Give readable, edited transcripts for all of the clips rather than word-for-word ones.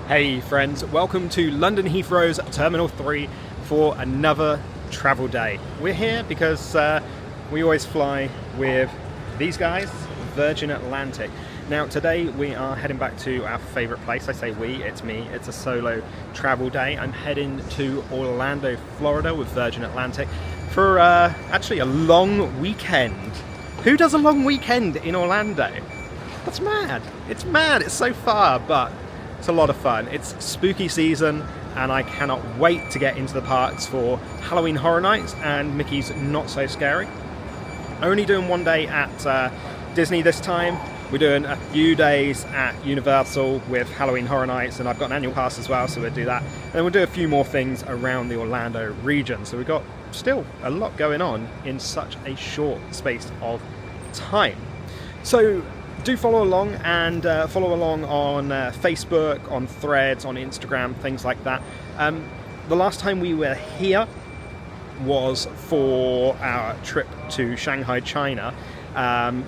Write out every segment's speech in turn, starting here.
Hey friends, welcome to London Heathrow's Terminal 3 for another travel day. We're here because we always fly with these guys, Virgin Atlantic. Now today we are heading back to our favourite place. I say we, it's me, it's a solo travel day. I'm heading to Orlando, Florida with Virgin Atlantic for actually a long weekend. Who does a long weekend in Orlando? That's mad. It's mad, it's so far, but it's a lot of fun. It's spooky season and I cannot wait to get into the parks for Halloween Horror Nights and Mickey's Not So Scary. Only doing one day at Disney this time. We're doing a few days at Universal with Halloween Horror Nights, and I've got an annual pass as well, so we'll do that. And then we'll do a few more things around the Orlando region. So we've got still a lot going on in such a short space of time. So do follow along and follow along on Facebook, on Threads, on Instagram, things like that. The last time we were here was for our trip to Shanghai, China,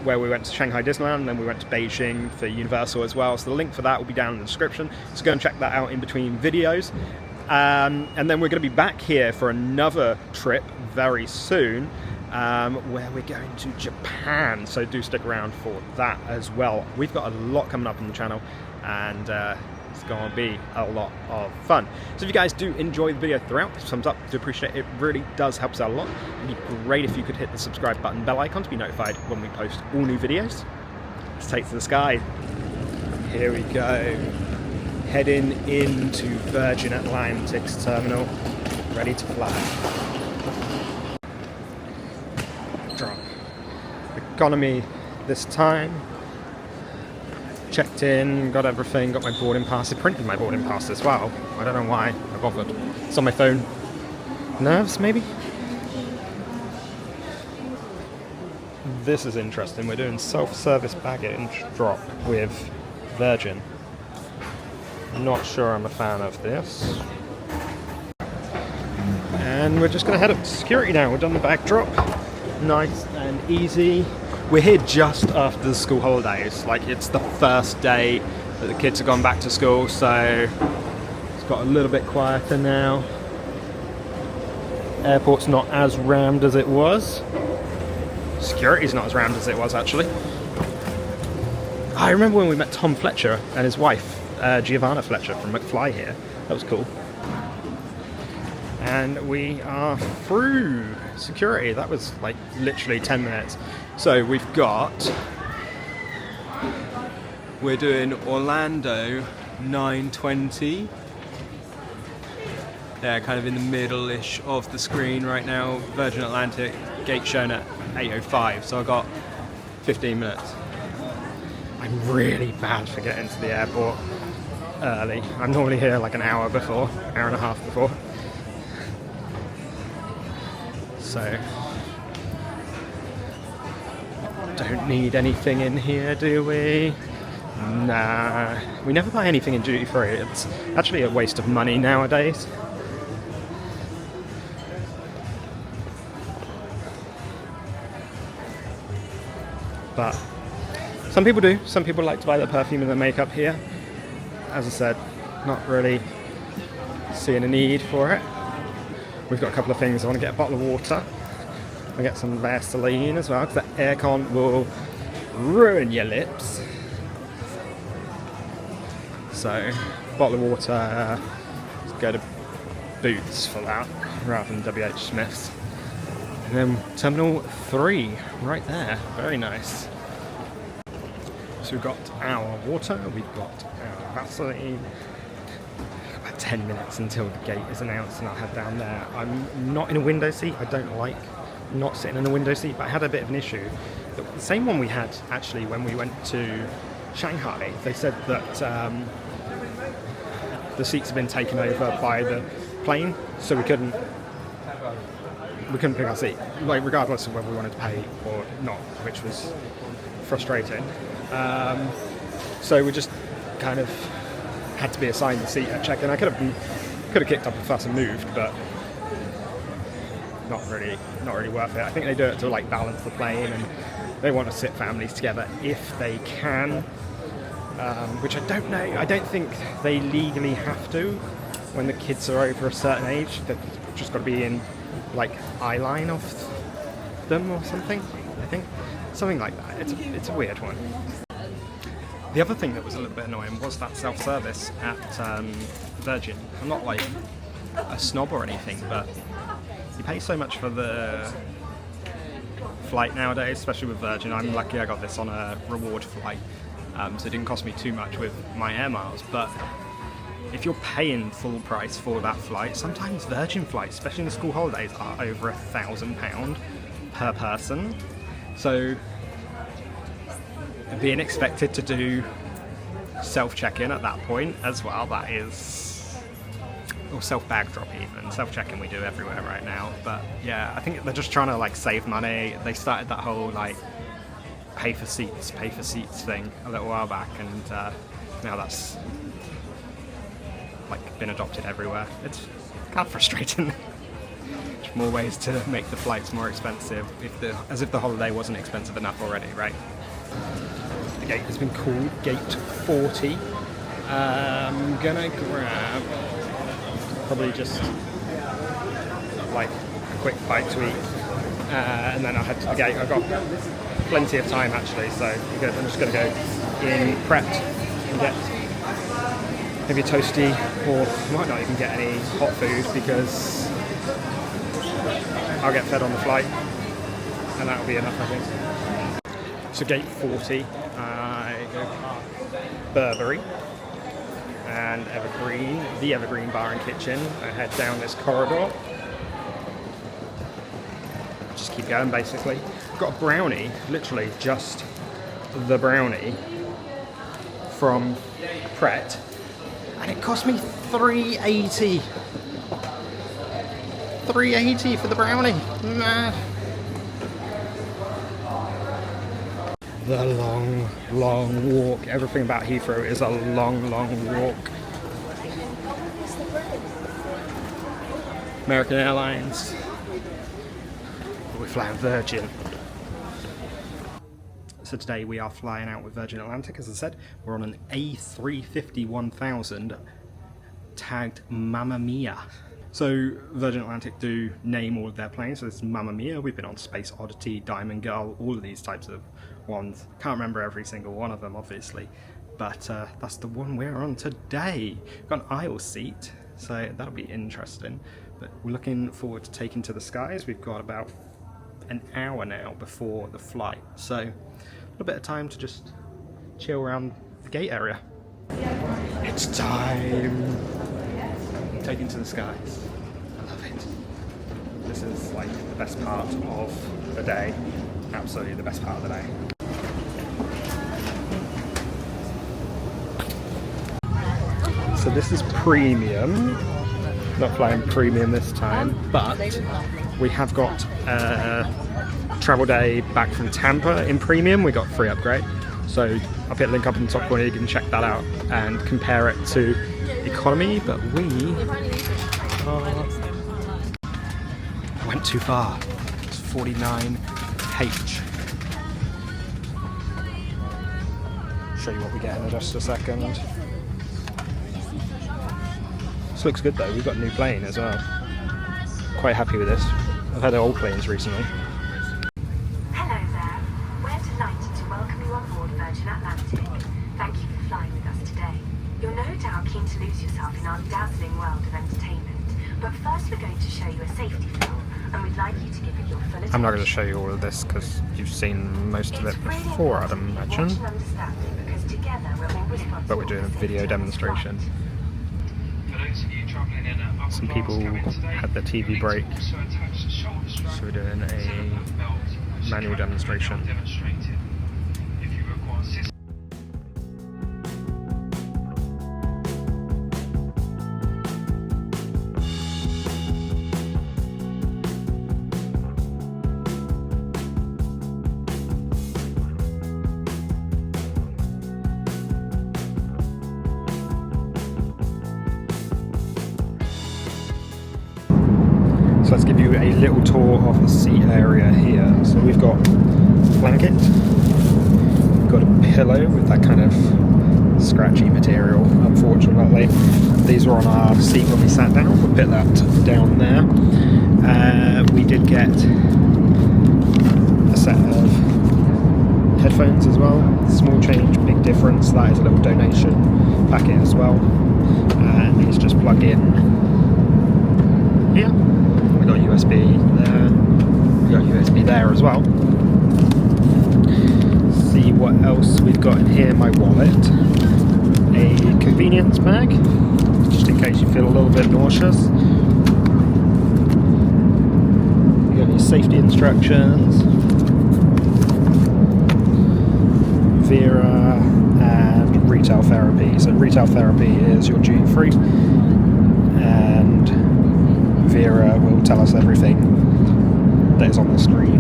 where we went to Shanghai Disneyland and then we went to Beijing for Universal as well. So the link for that will be down in the description. So go and check that out in between videos. And then we're going to be back here for another trip very soon, where we're going to Japan, so do stick around for that as well. We've got a lot coming up on the channel, and it's going to be a lot of fun. So if you guys do enjoy the video throughout, thumbs up, do appreciate it. It really does help us out a lot. It'd be great if you could hit the subscribe button, bell icon to be notified when we post all new videos. Let's take to the sky. Here we go. Heading into Virgin Atlantic's terminal, ready to fly. Drop. Economy this time. Checked in, got everything, got my boarding pass. They printed my boarding pass as well. I don't know why I bothered. It's on my phone. Nerves, maybe? This is interesting. We're doing self-service baggage drop with Virgin. Not sure I'm a fan of this. And we're just going to head up to security now. We've done the bag drop. Nice and easy. We're here just after the school holidays. Like, it's the first day that the kids have gone back to school, so it's got a little bit quieter now. Airport's not as rammed as it was. Security's not as rammed as it was, actually. I remember when we met Tom Fletcher and his wife, Giovanna Fletcher from McFly here. That was cool. And we are through security. That was like literally 10 minutes. So we're doing Orlando 9:20. Yeah, kind of in the middle-ish of the screen right now. Virgin Atlantic, gate shown at 8:05, so I got 15 minutes. I'm really bad for getting to the airport early. I'm normally here like an hour before, hour and a half before. So, don't need anything in here, do we? Nah, we never buy anything in duty free. It's actually a waste of money nowadays. But some people do. Some people like to buy their perfume and their makeup here. As I said, not really seeing a need for it. We've got a couple of things. I want to get a bottle of water. I'll get some Vaseline as well, because the aircon will ruin your lips. So, bottle of water, let's go to Boots for that, rather than WH Smith's. And then Terminal 3, right there. Very nice. So we've got our water, we've got our Vaseline. About 10 minutes until the gate is announced and I'll head down there. I'm not in a window seat. I don't like not sitting in a window seat, but I had a bit of an issue. The same one we had actually when we went to Shanghai. They said that the seats have been taken over by the plane, so we couldn't pick our seat, like regardless of whether we wanted to pay or not, which was frustrating. So we just kind of had to be assigned the seat at check-in. I could have kicked up a fuss and moved, but not really worth it. I think they do it to like balance the plane, and they want to sit families together if they can. which I don't know. I don't think they legally have to when the kids are over a certain age. They've just got to be in like eye line of them or something. I think something like that. It's a weird one. The other thing that was a little bit annoying was that self-service at Virgin. I'm not like a snob or anything, but you pay so much for the flight nowadays, especially with Virgin. I'm lucky I got this on a reward flight, so it didn't cost me too much with my air miles. But if you're paying full price for that flight, sometimes Virgin flights, especially in the school holidays, are over £1,000 per person. So being expected to do self-check-in at that point as well, that is, or self-bag drop even. Self-check-in we do everywhere right now, but yeah, I think they're just trying to like save money. They started that whole like pay for seats thing a little while back, and now that's like been adopted everywhere. It's kind of frustrating. There's more ways to make the flights more expensive, as if the holiday wasn't expensive enough already, right? The gate has been called Gate 40. I'm gonna grab probably just like a quick bite to eat, and then I'll head to the gate. I've got plenty of time actually, so I'm just gonna go in prepped and get maybe a toasty, or I might not even get any hot food because I'll get fed on the flight, and that'll be enough, I think. So Gate 40, I go past Burberry and Evergreen, the Evergreen Bar and Kitchen. I head down this corridor. Just keep going basically. I've got a brownie, literally just the brownie from Pret, and it cost me $3.80. $3.80 for the brownie. Nah. The long walk. Everything about Heathrow is a long walk. American Airlines. We're flying Virgin. So today we are flying out with Virgin Atlantic, as I said. We're on an A350-1000 tagged Mamma Mia. So Virgin Atlantic do name all of their planes. So this is Mamma Mia. We've been on Space Oddity, Diamond Girl, all of these types of ones. Can't remember every single one of them, obviously, but that's the one we're on today. We've got an aisle seat, so that'll be interesting. But we're looking forward to taking to the skies. We've got about an hour now before the flight, so a little bit of time to just chill around the gate area. It's time. Taking to the skies. I love it. This is like the best part of the day. Absolutely the best part of the day. So this is premium. Not flying premium this time, but we have got a travel day back from Tampa in premium. We got free upgrade. So I'll put a link up in the top corner, you can check that out and compare it to economy, but we went too far. It's 49H. Show you what we get in just a second. This looks good though, we've got a new plane as well. Quite happy with this. I've had old planes recently. Hello there. We're delighted to welcome you on board Virgin Atlantic. Thank you for flying with us today. You're no doubt keen to lose yourself in our dazzling world of entertainment. But first we're going to show you a safety film, and we'd like you to give it your full attention. I'm not going to show you all of this because you've seen most of it before, I'd imagine. But we're doing a video demonstration. Some people had their TV break, so we're doing a manual demonstration. So let's give you a little tour of the seat area here. So we've got a blanket, we've got a pillow with that kind of scratchy material, unfortunately. These were on our seat when we sat down. We'll put that down there. We did get a set of headphones as well. Small change, big difference. That is a little donation packet as well. And these just plug in here. We got USB there. We got USB there as well. See what else we've got in here. My wallet, a convenience bag, just in case you feel a little bit nauseous. You got your safety instructions, Vera, and retail therapy. So retail therapy is your duty free, and Vera will tell us everything that is on the screen.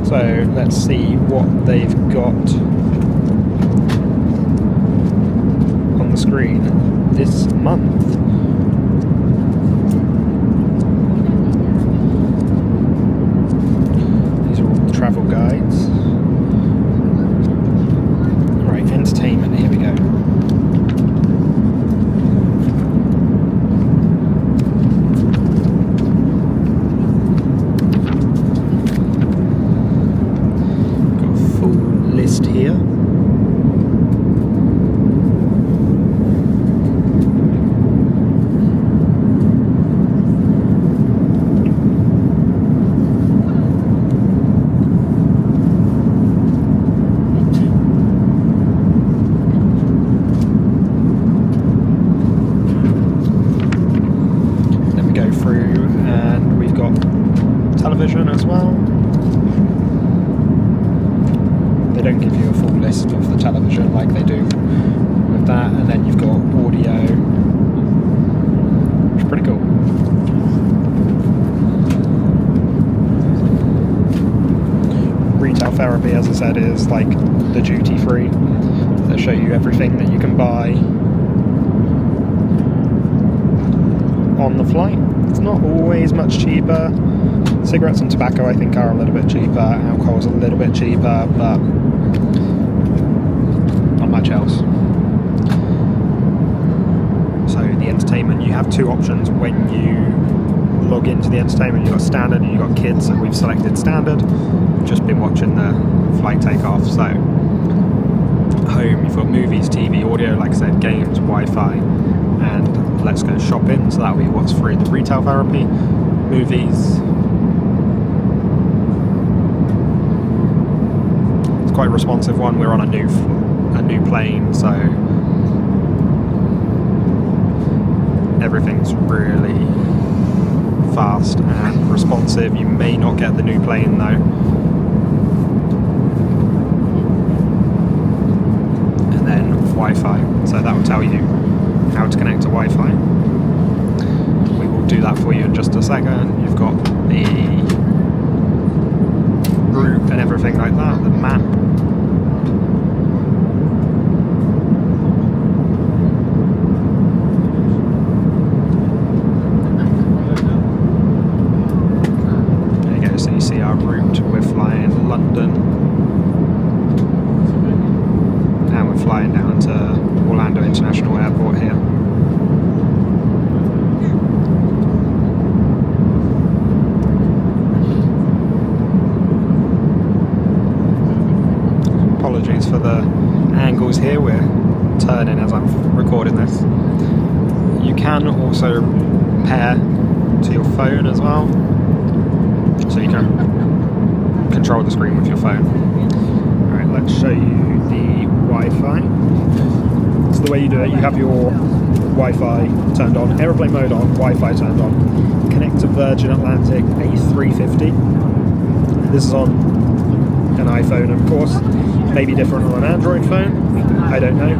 So let's see what they've got on the screen this month. These are all the travel guides. Right, entertainment, here we go. Here. Then we go through and we've got television as well. They don't give you a full list of the television like they do with that, and then you've got audio, which is pretty cool. Retail therapy, as I said, is like the duty free. They show you everything that you can buy on the flight. It's not always much cheaper. Cigarettes and tobacco, I think, are a little bit cheaper. Alcohol's a little bit cheaper, but not much else. So the entertainment, you have two options when you log into the entertainment. You've got standard and you've got kids, so we've selected standard. Just been watching the flight take off. So home, you've got movies, TV, audio, like I said, games, Wi-Fi, and let's go shopping. So that'll be what's free in the retail therapy. Movies, quite a responsive one. We're on a new plane, so everything's really fast and responsive. You may not get the new plane though. And then Wi-Fi, so that will tell you how to connect to Wi-Fi. We will do that for you in just a second. You've got the route and everything like that, the map. So you see our route. We're flying London and we're flying down to Orlando International Airport here. Apologies for the angles here, we're turning as I'm recording this. You can also pair to your phone as well, so you can control the screen with your phone. Alright, let's show you the Wi-Fi. So the way you do it, you have your Wi-Fi turned on, aeroplane mode on, Wi-Fi turned on. Connect to Virgin Atlantic A350. This is on an iPhone, of course. Maybe different on an Android phone, I don't know.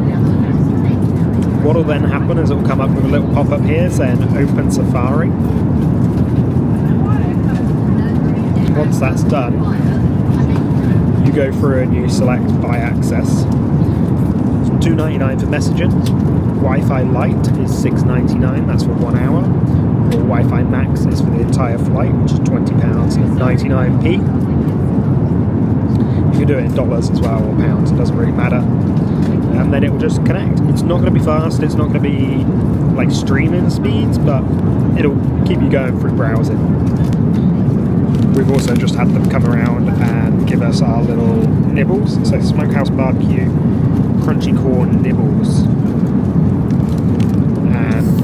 What will then happen is it will come up with a little pop-up here saying Open Safari. Once that's done, you go through and you select Buy Access. $2.99 for messaging. Wi-Fi Lite is $6.99, that's for 1 hour. Or Wi-Fi Max is for the entire flight, which is £20.99p. You can do it in dollars as well, or pounds, it doesn't really matter. And then it will just connect. It's not going to be fast, it's not going to be like streaming speeds, but it'll keep you going through browsing. We've also just had them come around and give us our little nibbles. So Smokehouse Barbecue, Crunchy Corn Nibbles, and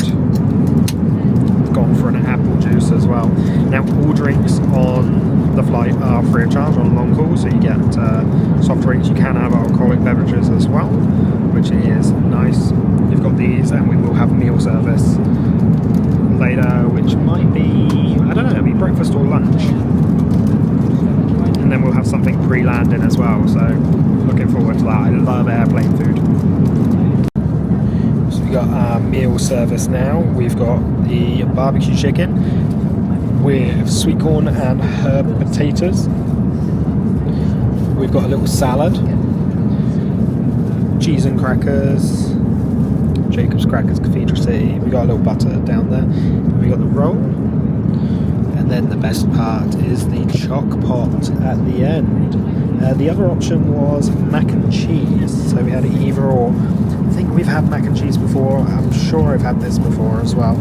gone for an apple juice as well. Now all drinks on the flight are free of charge on long haul, so you get soft drinks. You can have alcoholic beverages as well, which is nice. You've got these, and we will have meal service later, which might be, I don't know, it'll be breakfast or lunch. And then we'll have something pre-landing as well, so looking forward to that. I love airplane food. So we've got our meal service now. We've got the barbecue chicken with sweet corn and herb potatoes. We've got a little salad, cheese and crackers, Jacob's Crackers, Cathedral City. We got a little butter down there. We got the roll, and then the best part is the choc pot at the end. The other option was mac and cheese, so we had either or. I think we've had mac and cheese before. I'm sure I've had this before as well.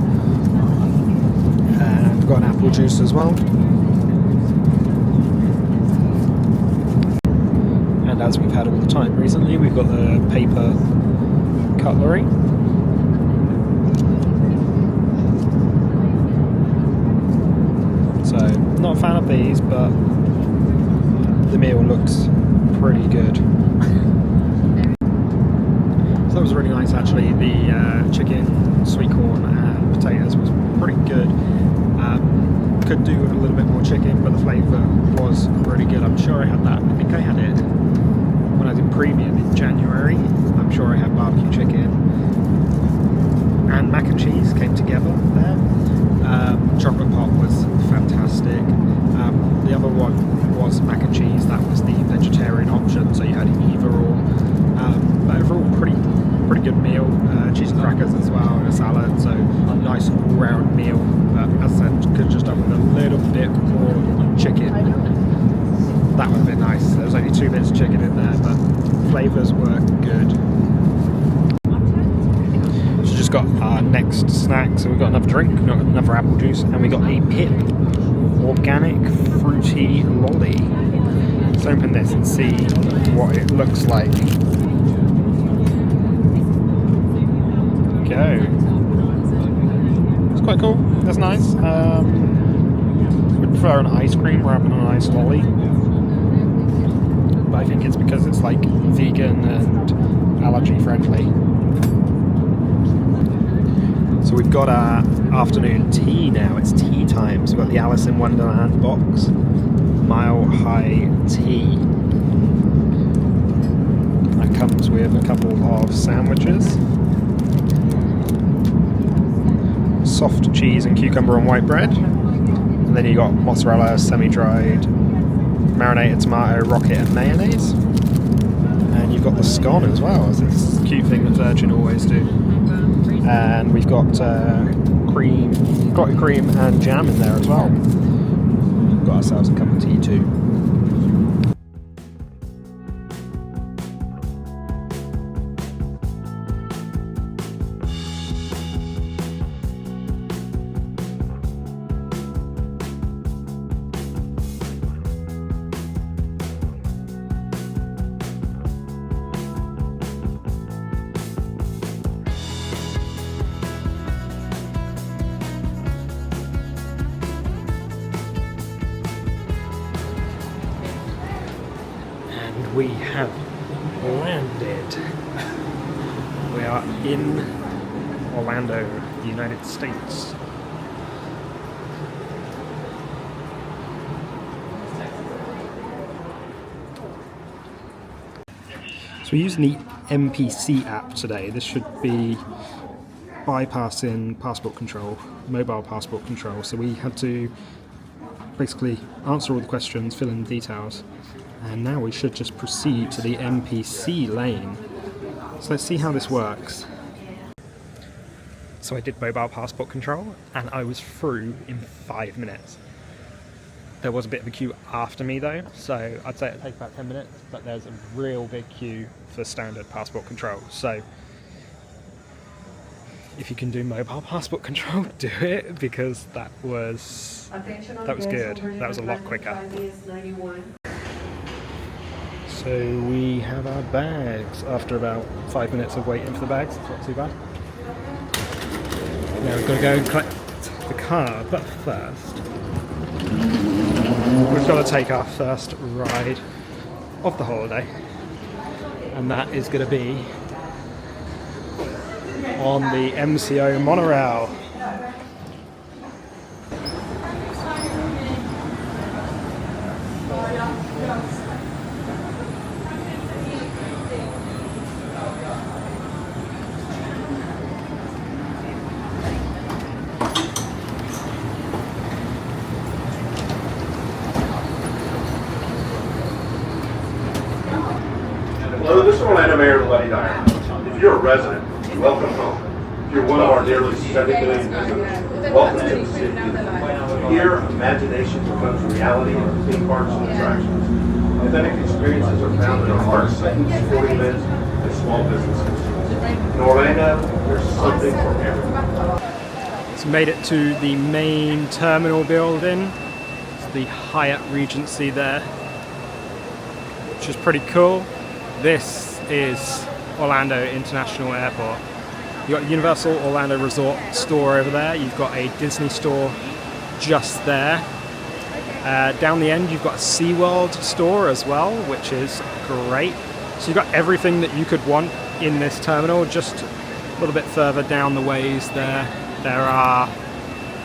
And we've got an apple juice as well. And as we've had all the time recently, we've got the paper cutlery. So, not a fan of these, but the meal looks pretty good. So that was really nice actually. The chicken, sweet corn and potatoes was pretty good. Could do with a little bit more chicken, but the flavour was really good. I'm sure I had that. I think I had it when I was in premium in January. I'm sure I had barbecue chicken and mac and cheese came together there. Chocolate pot was fantastic. The other one was mac and cheese. That was the vegetarian option, so you had either or. But overall, pretty good meal. Cheese and crackers as well, and a salad. So a nice all-round meal. As I said, could just done with a little bit more chicken. That would have been nice. There was only 2 bits of chicken in there, but flavours were good. Just got our next snack, so we've got another drink, another apple juice, and we got a Pip organic fruity lolly. Let's open this and see what it looks like. Go. It's quite cool. That's nice. Would prefer an ice cream rather than an ice lolly, but I think it's because it's like vegan and allergy friendly. So we've got our afternoon tea now. It's tea time. So we've got the Alice in Wonderland box, Mile High Tea. That comes with a couple of sandwiches, soft cheese and cucumber on white bread, and then you got mozzarella, semi-dried, marinated tomato, rocket and mayonnaise. And you've got the scone as well. It's a cute thing that Virgin always do. And we've got clotted cream and jam in there as well. We've got ourselves a cup of tea too. We have landed. We are in Orlando, the United States. So we're using the MPC app today. This should be bypassing passport control, mobile passport control. So we had to basically answer all the questions, fill in the details, and now we should just proceed to the MPC lane. So let's see how this works. So I did mobile passport control and I was through in 5 minutes. There was a bit of a queue after me though, so I'd say it'd take about 10 minutes, but there's a real big queue for standard passport control. So if you can do mobile passport control, do it, because that was good. That was a lot quicker. So we have our bags after about 5 minutes of waiting for the bags. It's not too bad. Now we've got to go and collect the car, but first we've got to take our first ride of the holiday, and that is going to be on the MCO monorail. Hello, this is Orlando Mayor Letty Dyer. If you're a resident, welcome home. If you're one of our nearly 7 million visitors, welcome to the city. Here, imagination becomes reality in theme parks and attractions. Authentic experiences are found in our parks, sporting events, and small businesses. In Orlando, there's something for everyone. So made it to the main terminal building. It's the Hyatt Regency there, which is pretty cool. This is Orlando International Airport. You've got Universal Orlando Resort store over there. You've got a Disney store just there. Down the end, you've got a SeaWorld store as well, which is great. So you've got everything that you could want in this terminal. Just a little bit further down the ways there are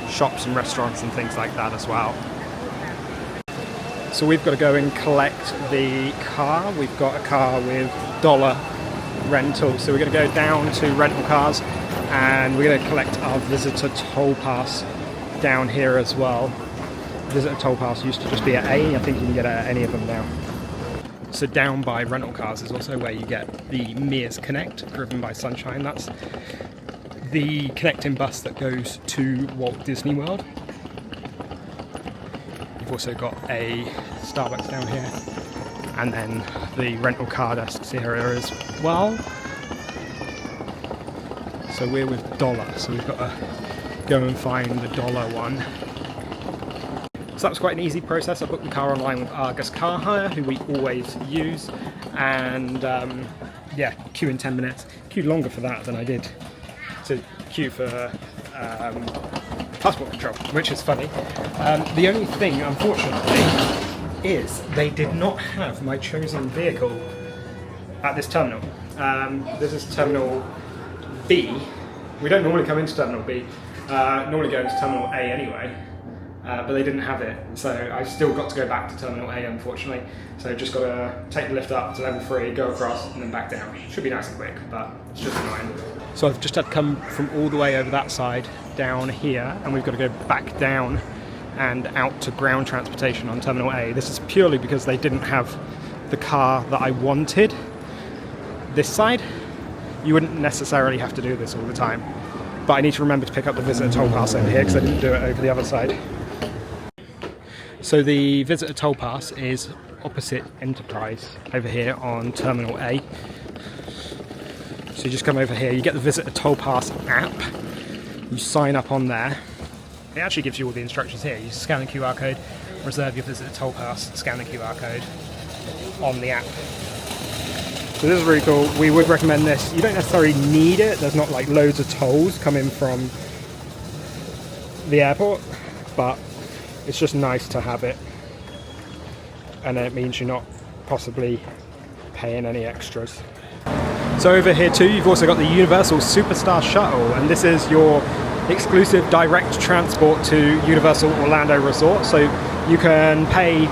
shops and restaurants and things like that as well. So we've got to go and collect the car. We've got a car with dollar rental. So we're going to go down to rental cars and we're going to collect our visitor toll pass down here as well. Visitor toll pass used to just be at A. I think you can get it at any of them now. So down by rental cars is also where you get the Mears Connect, driven by Sunshine. That's the connecting bus that goes to Walt Disney World. You've also got a Starbucks down here, and then the rental car desks here as well. So we're with Dollar, so we've got to go and find the Dollar one. So that was quite an easy process. I booked the car online with Argus Car Hire, who we always use, and yeah, queue in 10 minutes. Queued longer for that than I did to queue for passport control, which is funny. The only thing, unfortunately, is they did not have my chosen vehicle at this terminal. This is Terminal B. We don't normally come into Terminal B, normally go into Terminal A anyway, but they didn't have it, so I still got to go back to Terminal A, unfortunately. So just got to take the lift up to level 3, go across, and then back down. Should be nice and quick, but it's just annoying. So I've just had to come from all the way over that side down here, and we've got to go back down and out to ground transportation on Terminal A. This is purely because they didn't have the car that I wanted this side. You wouldn't necessarily have to do this all the time, but I need to remember to pick up the visitor toll pass over here because I didn't do it over the other side. So the visitor toll pass is opposite Enterprise over here on Terminal A. So you just come over here, you get the visitor toll pass app, you sign up on there. It actually gives you all the instructions here. You scan the QR code, reserve your visitor toll pass, scan the QR code on the app. So this is really cool. We would recommend this. You don't necessarily need it. There's not like loads of tolls coming from the airport, but it's just nice to have it. And it means you're not possibly paying any extras. So over here too, you've also got the Universal Superstar Shuttle, and this is your exclusive direct transport to Universal Orlando Resort. So you can pay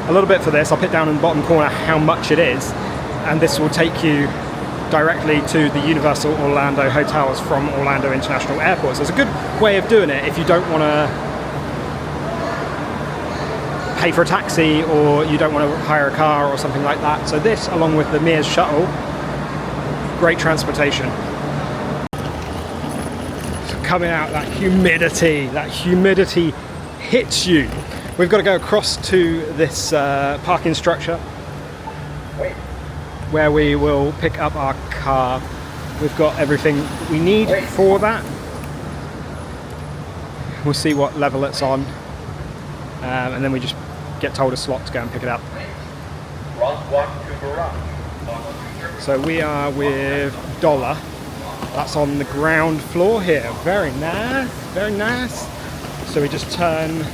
a little bit for this. I'll put down in the bottom corner how much it is, and this will take you directly to the Universal Orlando hotels from Orlando International Airport. So it's a good way of doing it if you don't want to pay for a taxi or you don't want to hire a car or something like that. So this, along with the Mears shuttle, great transportation. So coming out, that humidity hits you. We've got to go across to this parking structure where we will pick up our car. We've got everything we need for that. We'll see what level it's on, and then we just get told a slot to go and pick it up. So we are with Dollar. That's on the ground floor here. Very nice, very nice. So we just turn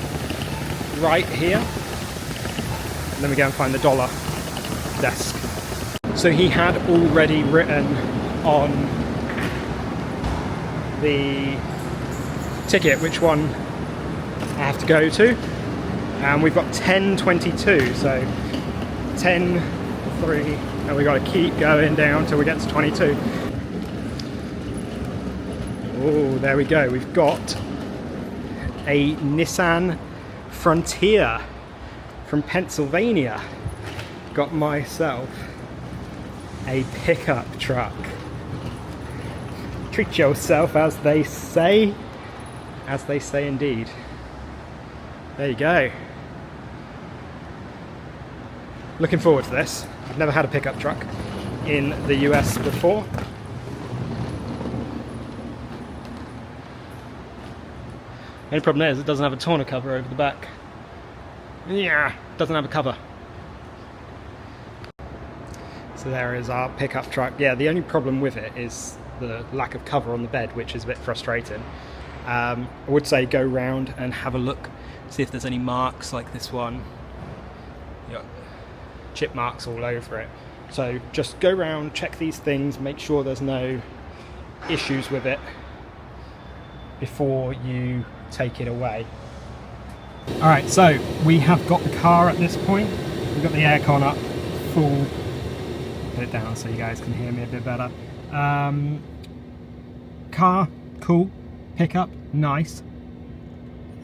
right here, and then we go and find the Dollar desk. So he had already written on the ticket which one I have to go to, and we've got 10:22, so 10:03, and we've got to keep going down till we get to 22. Oh, there we go. We've got a Nissan Frontier from Pennsylvania. Got myself a pickup truck. Treat yourself, as they say. As they say indeed. There you go. Looking forward to this. I've never had a pickup truck in the US before. The only problem is it doesn't have a tonneau cover over the back. Yeah, doesn't have a cover. So there is our pickup truck. Yeah, the only problem with it is the lack of cover on the bed, which is a bit frustrating. I would say go round and have a look, see if there's any marks like this one. You got chip marks all over it. So just go round, check these things, make sure there's no issues with it before you take it away. Alright, so we have got the car at this point. We've got the aircon up full. Put it down so you guys can hear me a bit better. Car, cool. Pickup, nice.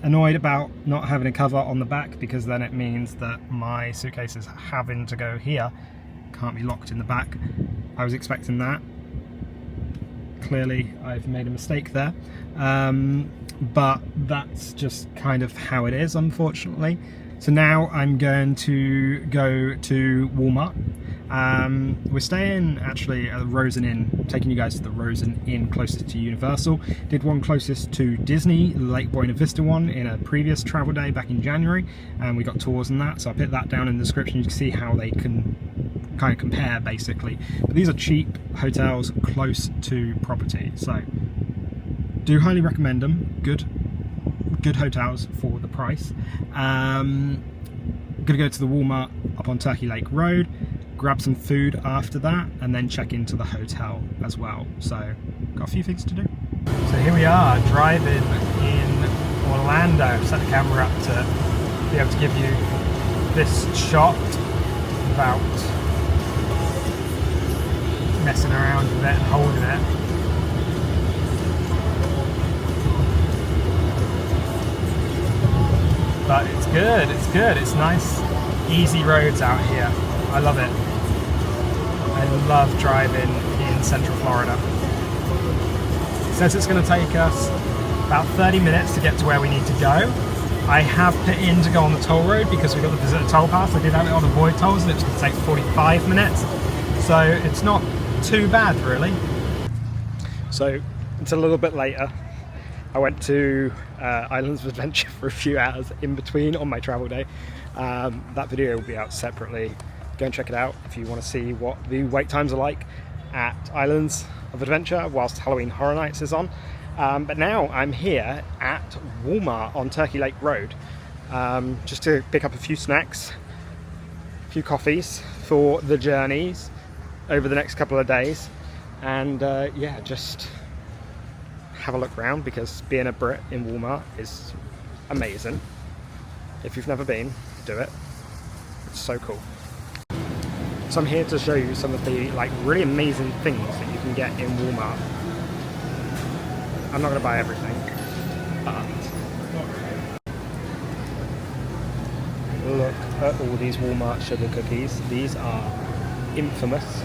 Annoyed about not having a cover on the back, because then it means that my suitcase is having to go here. Can't be locked in the back. I was expecting that. Clearly I've made a mistake there. But that's just kind of how it is, unfortunately. So now I'm going to go to Walmart. We're staying actually at the Rosen Inn, taking you guys to the Rosen Inn closest to Universal. Did one closest to Disney, the Lake Buena Vista one, in a previous travel day back in January, and we got tours and that, so I put that down in the description. You can see how they can kind of compare basically. But these are cheap hotels close to property, so do highly recommend them. Good hotels for the price. I'm gonna go to the Walmart up on Turkey Lake Road, grab some food after that, and then check into the hotel as well. So got a few things to do. So here we are, driving in Orlando. I've set the camera up to be able to give you this shot without messing around with it and holding it. But it's good, it's nice, easy roads out here. I love it. I love driving in Central Florida. It says it's going to take us about 30 minutes to get to where we need to go. I have put in to go on the toll road because we got the visitor toll pass. I did have it on the void tolls and it's going to take 45 minutes. So it's not too bad really. So it's a little bit later. I went to Islands of Adventure for a few hours in between on my travel day. That video will be out separately. Go and check it out if you want to see what the wait times are like at Islands of Adventure whilst Halloween Horror Nights is on. But now I'm here at Walmart on Turkey Lake Road just to pick up a few snacks, a few coffees for the journeys over the next couple of days, and yeah, just have a look around because being a Brit in Walmart is amazing. If you've never been, do it. It's so cool. So I'm here to show you some of the really amazing things that you can get in Walmart. I'm not going to buy everything, but look at all these Walmart sugar cookies. These are infamous.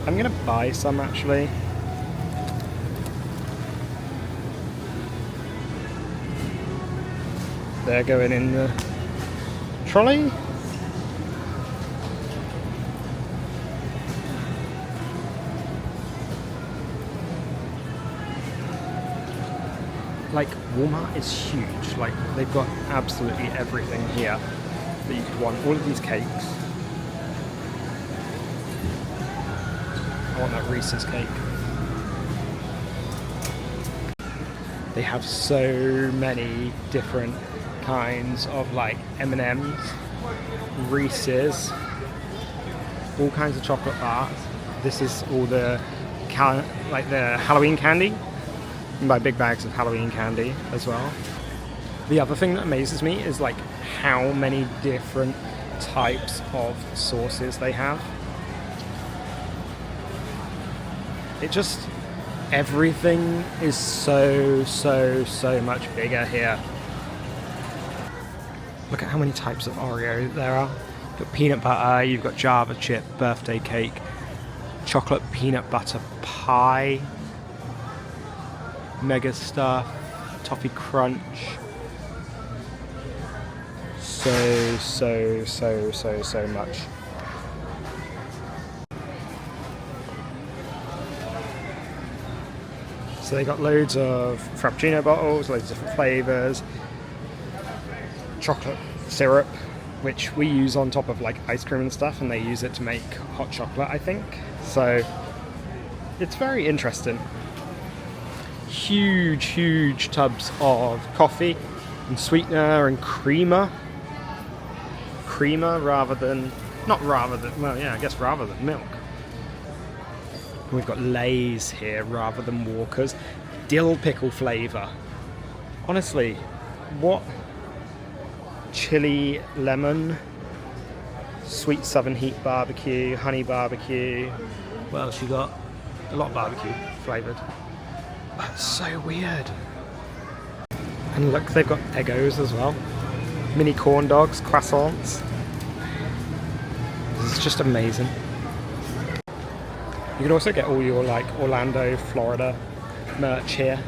I'm gonna buy some actually. They're going in the trolley. Like, Walmart is huge. Like, they've got absolutely everything here that you could want. All of these cakes. I want that Reese's cake. They have so many different kinds of like M&Ms, Reese's, all kinds of chocolate bars. This is all the like the Halloween candy. You can buy big bags of Halloween candy as well. The other thing that amazes me is like how many different types of sauces they have. It just, everything is so much bigger here. Look at how many types of Oreo there are. You've got peanut butter, you've got Java chip, birthday cake, chocolate peanut butter pie, mega stuff, toffee crunch. So much. So they got loads of Frappuccino bottles, loads of different flavours, chocolate syrup, which we use on top of like ice cream and stuff, and they use it to make hot chocolate, I think. So it's very interesting. Huge tubs of coffee and sweetener and creamer. Creamer rather than milk. We've got Lay's here rather than Walker's. Dill pickle flavour. Honestly, what? Chili lemon, sweet southern heat barbecue, honey barbecue. What else you got? A lot of barbecue flavoured. That's so weird. And look, they've got Eggos as well. Mini corn dogs, croissants. This is just amazing. You can also get all your like Orlando, Florida merch here.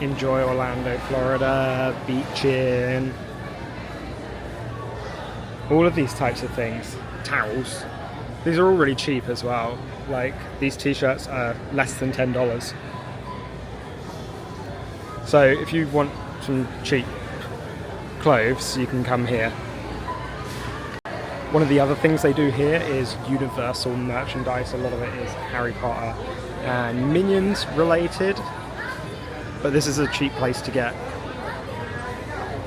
Enjoy Orlando, Florida, beaching. All of these types of things. Towels. These are all really cheap as well. Like, these t-shirts are less than $10. So if you want some cheap clothes, you can come here. One of the other things they do here is Universal merchandise. A lot of it is Harry Potter and Minions related. But this is a cheap place to get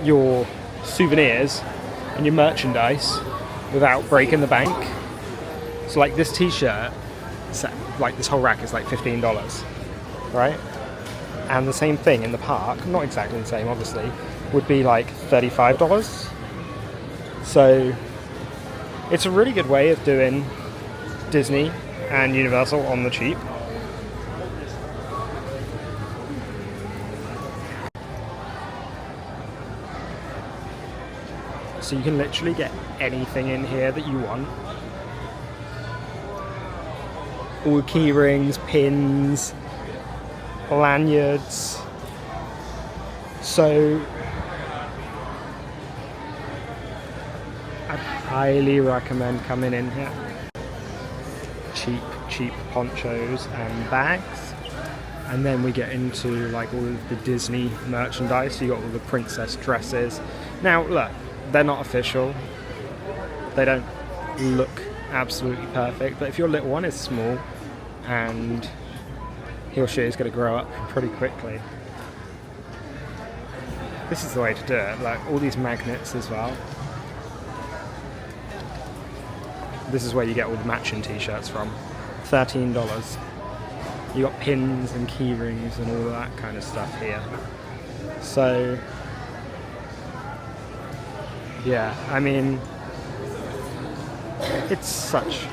your souvenirs and your merchandise without breaking the bank. So like this t-shirt, like this whole rack is like $15, right? And the same thing in the park, not exactly the same obviously, would be like $35. So it's a really good way of doing Disney and Universal on the cheap. So you can literally get anything in here that you want. All key rings, pins, lanyards. So I highly recommend coming in here. Cheap ponchos and bags. And then we get into like all of the Disney merchandise. So you got all the princess dresses. Now look, they're not official. They don't look absolutely perfect, but if your little one is small and he or she is going to grow up pretty quickly, this is the way to do it. Like all these magnets as well. This is where you get all the matching t-shirts from. $13. You got pins and key rings and all that kind of stuff here. So yeah, I mean, it's such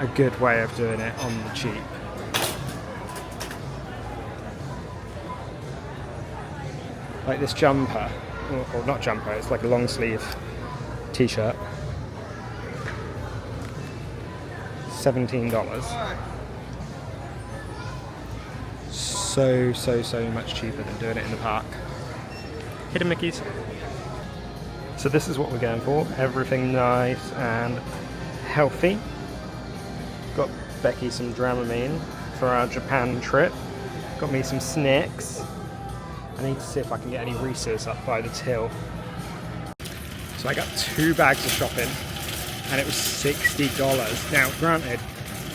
a good way of doing it on the cheap. Like this jumper, or not jumper, it's like a long sleeve t-shirt. $17. So much cheaper than doing it in the park. Hidden Mickeys. So this is what we're going for. Everything nice and healthy. Got Becky some Dramamine for our Japan trip. Got me some snacks. I need to see if I can get any Reese's up by the till. So I got 2 bags of shopping and it was $60. Now granted,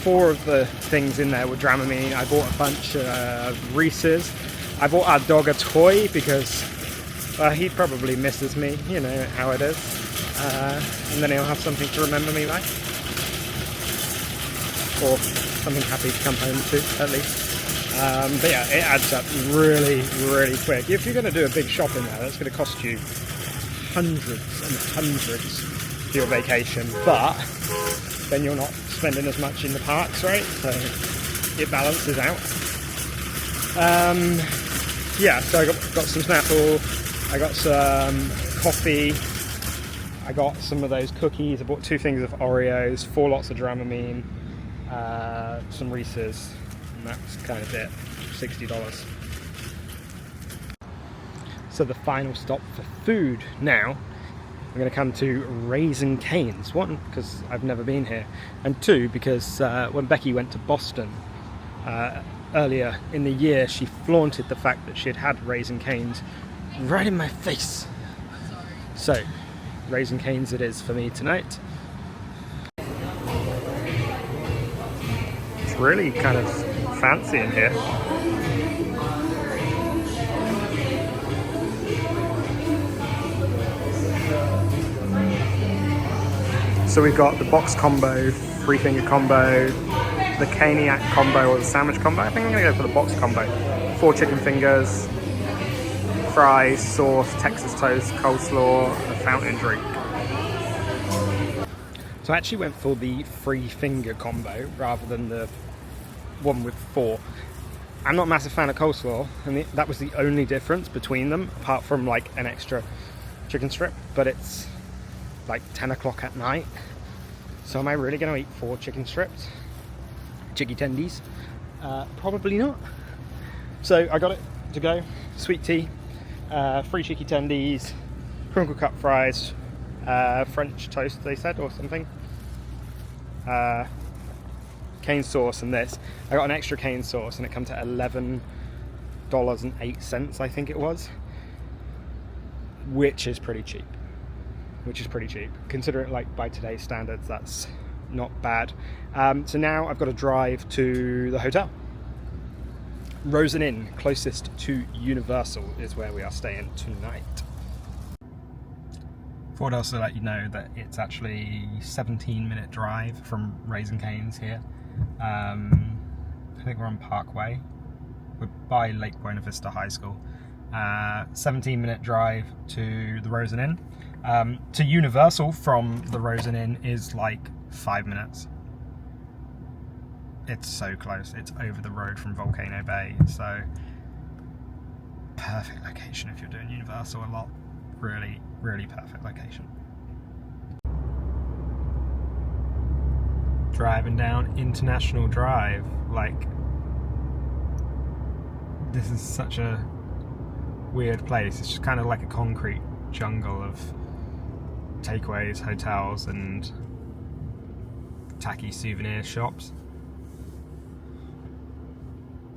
4 of the things in there were Dramamine. I bought a bunch of Reese's. I bought our dog a toy because he probably misses me, you know how it is. And then he'll have something to remember me by. Or something happy to come home to, at least. But yeah, it adds up really quick. If you're going to do a big shop in there, that's going to cost you hundreds and hundreds for your vacation. But then you're not spending as much in the parks, right? So it balances out. Yeah, so I got some Snapple. I got some coffee, I got some of those cookies, I bought 2 things of Oreos, 4 lots of Dramamine, some Reese's, and that's kind of it, $60. So the final stop for food now, we're going to come to Raising Cane's. 1, because I've never been here, and 2, because when Becky went to Boston earlier in the year, she flaunted the fact that she had Raising Cane's right in my face. So, Raising Cane's it is for me tonight. It's really kind of fancy in here. So we've got the box combo, 3-finger combo, the Caniac combo or the sandwich combo. I think I'm going to go for the box combo. 4 chicken fingers, fries, sauce, Texas toast, coleslaw, and a fountain drink. So I actually went for the 3-finger combo rather than the one with 4. I'm not a massive fan of coleslaw, and that was the only difference between them, apart from like an extra chicken strip, but it's like 10 o'clock at night. So am I really going to eat 4 chicken strips? Chicky tendies? Probably not. So I got it to go. Sweet tea. 3 chicky tendies, crinkle cut fries, French toast they said or something, cane sauce, and this. I got an extra cane sauce and it comes to $11.08 I think it was, which is pretty cheap. Consider it like by today's standards, that's not bad. So now I've got to drive to the hotel. Rosen Inn, closest to Universal, is where we are staying tonight. Thought also to let you know that it's actually a 17-minute drive from Raising Cane's here. I think we're on Parkway. We're by Lake Buena Vista High School. 17-minute drive to the Rosen Inn. To Universal from the Rosen Inn is like 5 minutes. It's so close. It's over the road from Volcano Bay, so perfect location if you're doing Universal a lot. Really perfect location. Driving down International Drive, like, this is such a weird place. It's just kind of like a concrete jungle of takeaways, hotels, and tacky souvenir shops.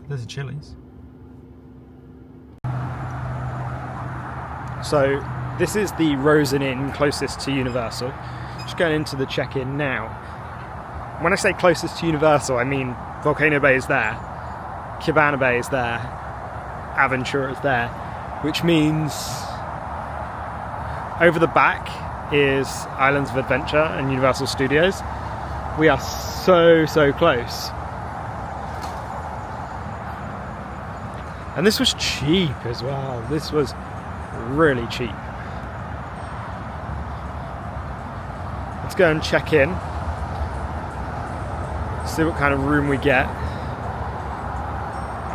There's a Chili's. So this is the Rosen Inn closest to Universal. Just going into the check-in now. When I say closest to Universal, I mean Volcano Bay is there, Cabana Bay is there, Aventura is there, which means over the back is Islands of Adventure and Universal Studios. We are so close. And this was cheap as well. This was really cheap. Let's go and check in. See what kind of room we get.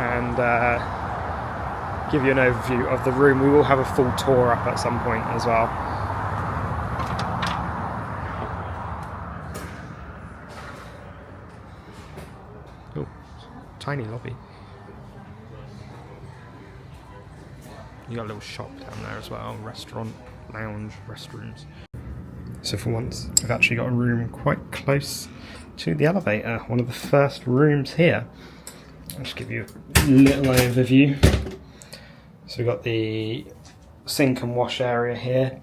And give you an overview of the room. We will have a full tour up at some point as well. tiny lobby. You got a little shop down there as well, restaurant, lounge, restrooms. So for once, I've actually got a room quite close to the elevator, one of the first rooms here. I'll just give you a little overview. So we've got the sink and wash area here.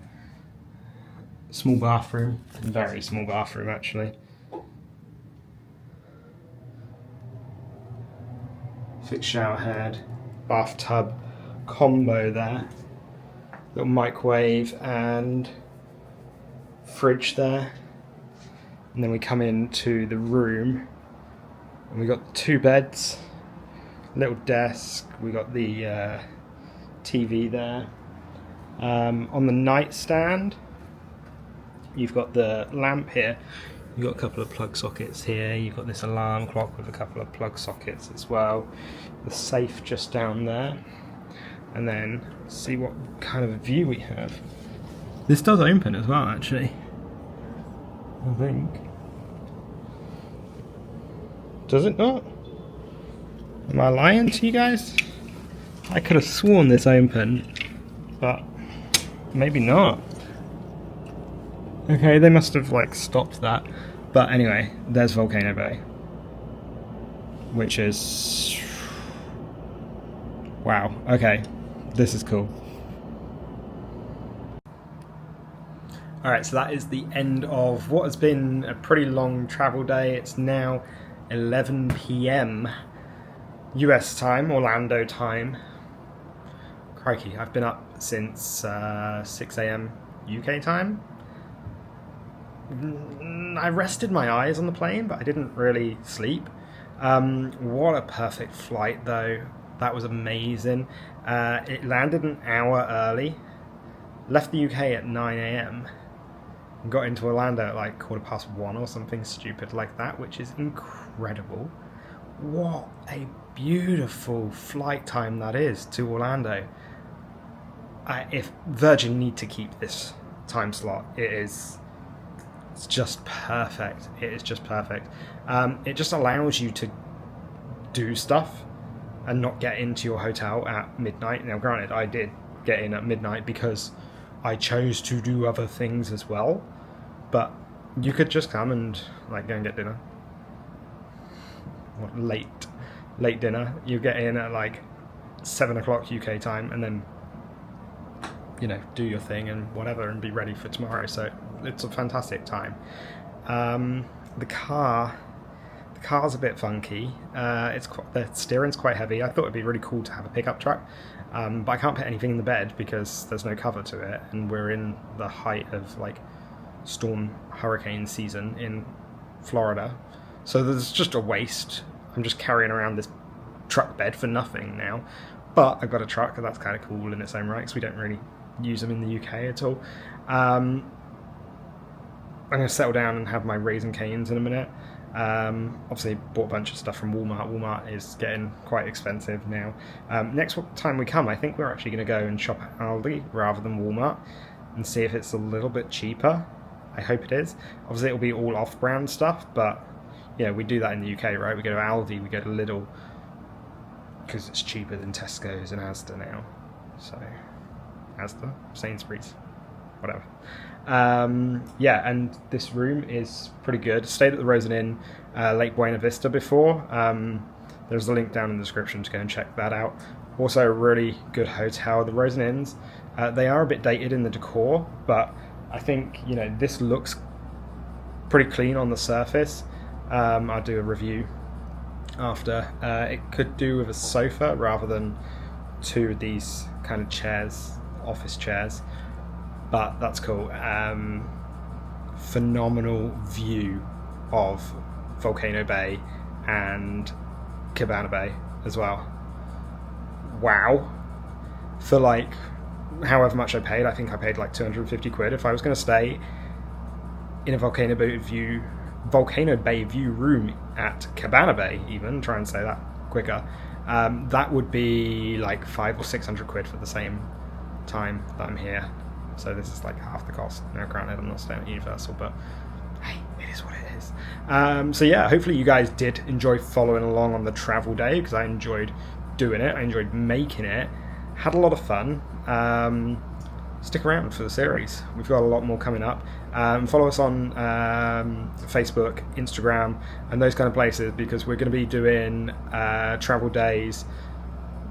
Small bathroom, very small bathroom actually. Fixed shower head, bathtub combo there. Little microwave and fridge there. And then we come into the room and we got 2 beds, little desk, we got the TV there. On the nightstand, you've got the lamp here. You've got a couple of plug sockets here. You've got this alarm clock with a couple of plug sockets as well. The safe just down there. And then see what kind of a view we have. This does open as well, actually. I think. Does it not? Am I lying to you guys? I could have sworn this opened, but maybe not. Okay, they must have like stopped that. But anyway, there's Volcano Bay, which is... wow, okay, this is cool. Alright, so that is the end of what has been a pretty long travel day. It's now 11 PM US time, Orlando time. Crikey, I've been up since 6 AM UK time. I rested my eyes on the plane, but I didn't really sleep. What a perfect flight though. That was amazing. It landed an hour early. Left the UK at 9 AM. And got into Orlando at like 1:15 or something stupid like that, which is incredible. What a beautiful flight time that is to Orlando. If Virgin need to keep this time slot, it's just perfect. It is just perfect. It just allows you to do stuff and not get into your hotel at midnight. Now granted, I did get in at midnight because I chose to do other things as well, but you could just come and like go and get dinner. What, late dinner. You get in at like 7 o'clock UK time and then, you know, do your thing and whatever and be ready for tomorrow. So it's a fantastic time. The car's a bit funky. The steering's quite heavy. I thought it'd be really cool to have a pickup truck, but I can't put anything in the bed because there's no cover to it, and we're in the height of like storm hurricane season in Florida, so there's just a waste. I'm just carrying around this truck bed for nothing now, but I've got a truck and that's kind of cool in its own right because we don't really use them in the UK at all. I'm going to settle down and have my Raising Cane's in a minute. Obviously bought a bunch of stuff from Walmart. Walmart is getting quite expensive now. Next time we come, I think we're actually going to go and shop at Aldi rather than Walmart and see if it's a little bit cheaper. I hope it is. Obviously it'll be all off-brand stuff, but you know, we do that in the UK, right? We go to Aldi, we go to Lidl, because it's cheaper than Tesco's and Asda now. So, Asda? Sainsbury's? Whatever. Yeah, and this room is pretty good. Stayed at the Rosen Inn, Lake Buena Vista before. There's a link down in the description to go and check that out. Also a really good hotel. The Rosen Inns, they are a bit dated in the decor, but I think, you know, this looks pretty clean on the surface. I'll do a review after. It could do with a sofa rather than 2 of these kind of chairs, office chairs, but that's cool. Phenomenal view of Volcano Bay and Cabana Bay as well. Wow. For like however much I paid, I think I paid like 250 quid. If I was going to stay in a Volcano Bay view room at Cabana Bay, even try and say that quicker, that would be like 500 or 600 quid for the same time that I'm here. So this is like half the cost. Now granted, I'm not staying at Universal, but hey, it is what it is. So yeah, hopefully you guys did enjoy following along on the travel day, because I enjoyed doing it, I enjoyed making it, had a lot of fun. Stick around for the series. We've got a lot more coming up. Follow us on Facebook, Instagram, and those kind of places, because we're going to be doing travel days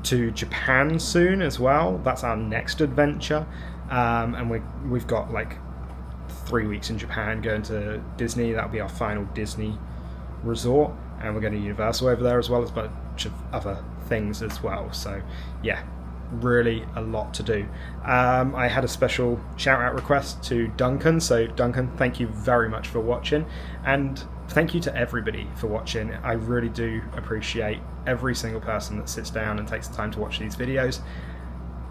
to Japan soon as well. That's our next adventure, and we've got like 3 weeks in Japan going to Disney. That'll be our final Disney resort, and we're going to Universal over there, as well as a bunch of other things as well. So yeah, really a lot to do. I had a special shout out request to Duncan, so Duncan, thank you very much for watching, and thank you to everybody for watching. I really do appreciate every single person that sits down and takes the time to watch these videos.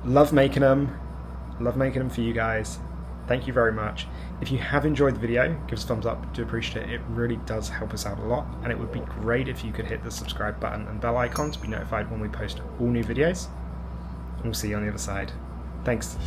Love making them for you guys. Thank you very much. If you have enjoyed the video, give us a thumbs up, do appreciate it. It really does help us out a lot, and it would be great if you could hit the subscribe button and bell icon to be notified when we post all new videos. And we'll see you on the other side. Thanks.